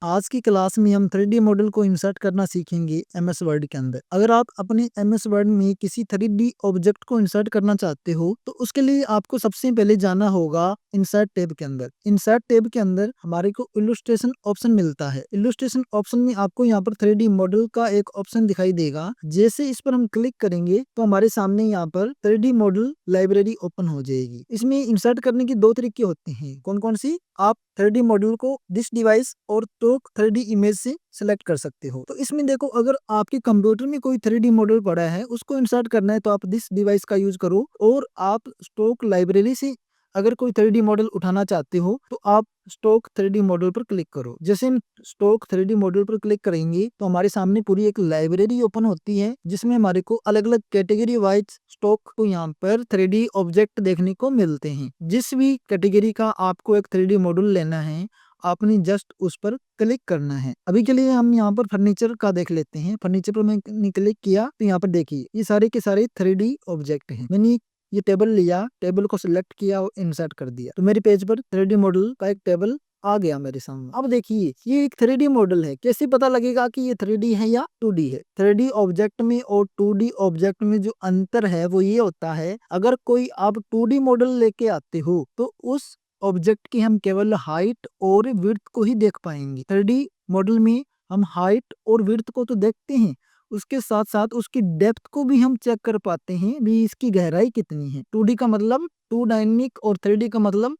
आज की क्लास में हम 3D मॉडल को इंसर्ट करना सीखेंगे एमएस वर्ड के अंदर। अगर आप अपने एमएस वर्ड में किसी 3D ऑब्जेक्ट को इंसर्ट करना चाहते हो तो उसके लिए आपको सबसे पहले जाना होगा इंसर्ट टैब के अंदर। इंसर्ट टैब के अंदर हमारे को इलस्ट्रेशन ऑप्शन मिलता है। इलस्ट्रेशन ऑप्शन में आपको यहाँ पर 3D मॉडल का एक ऑप्शन दिखाई देगा। जैसे इस पर हम क्लिक करेंगे तो हमारे सामने यहाँ पर 3D मॉडल लाइब्रेरी ओपन हो जाएगी। इसमें इंसर्ट करने की दो तरीके होते हैं। कौन कौन सी? आप 3D मॉड्यूल को दिस डिवाइस और टॉक 3D इमेज से सिलेक्ट कर सकते हो। तो इसमें देखो, अगर आपके कंप्यूटर में कोई 3D मॉडल पड़ा है उसको इंसर्ट करना है तो आप दिस डिवाइस का यूज करो, और आप स्टॉक लाइब्रेरी से अगर कोई 3D मॉडल उठाना चाहते हो तो आप स्टॉक 3D मॉडल पर क्लिक करो। जैसे हम स्टॉक 3D मॉडल पर क्लिक करेंगे तो हमारे सामने पूरी एक लाइब्रेरी ओपन होती है, जिसमें हमारे को अलग अलग कैटेगरी वाइज स्टॉक को यहाँ पर 3D ऑब्जेक्ट देखने को मिलते हैं। जिस भी कैटेगरी का आपको एक 3D मॉडल लेना है आपने जस्ट उस पर क्लिक करना है। अभी के लिए हम यहाँ पर फर्नीचर का देख लेते हैं। फर्नीचर पर मैंने क्लिक किया तो यहाँ पर देखिए ये सारे के सारे 3D ऑब्जेक्ट हैं। मैंने ये टेबल लिया, टेबल को सिलेक्ट किया और इंसर्ट कर दिया तो मेरे पेज पर 3D मॉडल का एक टेबल आ गया मेरे सामने। अब देखिए ये एक 3D मॉडल है। कैसे पता लगेगा कि ये 3D है या 2D है? 3D ऑब्जेक्ट में और 2D ऑब्जेक्ट में जो अंतर है वो ये होता है, अगर कोई आप 2D मॉडल लेके आते हो तो उस ऑब्जेक्ट की हम केवल हाइट और विड्थ को ही देख पाएंगे। 3D मॉडल में हम हाइट और विड्थ को तो देखते हैं, उसके साथ साथ उसकी डेप्थ को भी हम चेक कर पाते हैं भी इसकी गहराई कितनी है। 2D का मतलब टू डायनेमिक और 3D का मतलब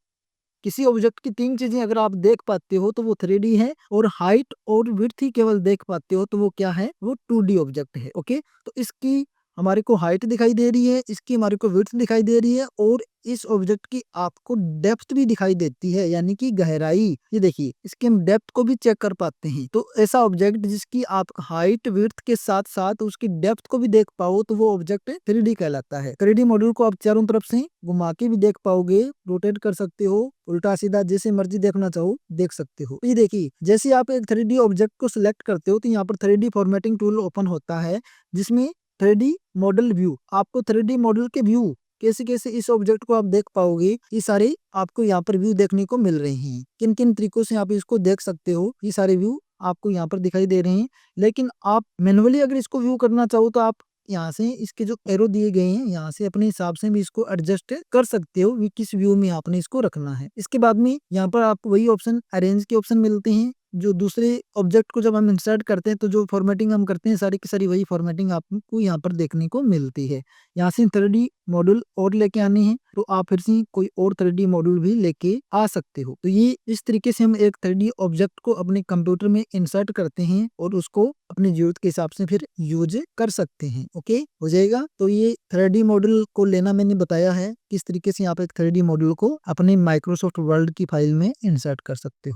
किसी ऑब्जेक्ट की तीन चीजें अगर आप देख पाते हो तो वो 3D है, और हाइट और विड्थ ही केवल देख पाते हो तो वो क्या है? वो 2D ऑब्जेक्ट है। ओके, तो इसकी हमारे को हाइट दिखाई दे रही है, इसकी हमारे को विड्थ दिखाई दे रही है, और इस ऑब्जेक्ट की आपको डेप्थ भी दिखाई देती है, यानी कि गहराई। ये देखिए इसके हम डेप्थ को भी चेक कर पाते हैं। तो ऐसा ऑब्जेक्ट जिसकी आप हाइट विड्थ के साथ साथ उसकी डेप्थ को भी देख पाओ तो वो ऑब्जेक्ट 3D कहलाता है। 3D मॉड्यूल को आप चारों तरफ से घुमा के भी देख पाओगे, रोटेट कर सकते हो, उल्टा सीधा जैसे मर्जी देखना चाहो देख सकते हो। ये देखिए जैसे आप एक 3D ऑब्जेक्ट को सिलेक्ट करते हो तो यहाँ पर 3D फॉर्मेटिंग टूल ओपन होता है, जिसमें 3D मॉडल व्यू, आपको 3D मॉडल के व्यू कैसे कैसे इस ऑब्जेक्ट को आप देख पाओगे, ये सारे आपको यहाँ पर व्यू देखने को मिल रहे हैं। किन किन तरीकों से आप इसको देख सकते हो, ये सारे व्यू आपको यहाँ पर दिखाई दे रहे हैं। लेकिन आप मैनुअली अगर इसको व्यू करना चाहो तो आप यहाँ से इसके जो एरो दिए गए हैं यहाँ से अपने हिसाब से भी इसको एडजस्ट कर सकते हो कि किस व्यू में आपने इसको रखना है। इसके बाद में यहाँ पर आपको वही ऑप्शन अरेंज के ऑप्शन मिलते हैं। जो दूसरे ऑब्जेक्ट को जब हम इंसर्ट करते हैं तो जो फॉर्मेटिंग हम करते हैं सारी की सारी वही फॉर्मेटिंग आपको यहाँ पर देखने को मिलती है। यहाँ से 3D मॉड्यूल और लेके आने हैं तो आप फिर से कोई और 3D मॉड्यूल भी लेके आ सकते हो। तो ये इस तरीके से हम एक 3D ऑब्जेक्ट को अपने कंप्यूटर में इंसर्ट करते हैं और उसको अपनी जरूरत के हिसाब से फिर यूज कर सकते हैं। ओके, हो जाएगा। तो ये 3D मॉड्यूल को लेना मैंने बताया है किस तरीके से आप एक 3D मॉड्यूल को अपने माइक्रोसॉफ्ट वर्ड की फाइल में इंसर्ट कर सकते हो।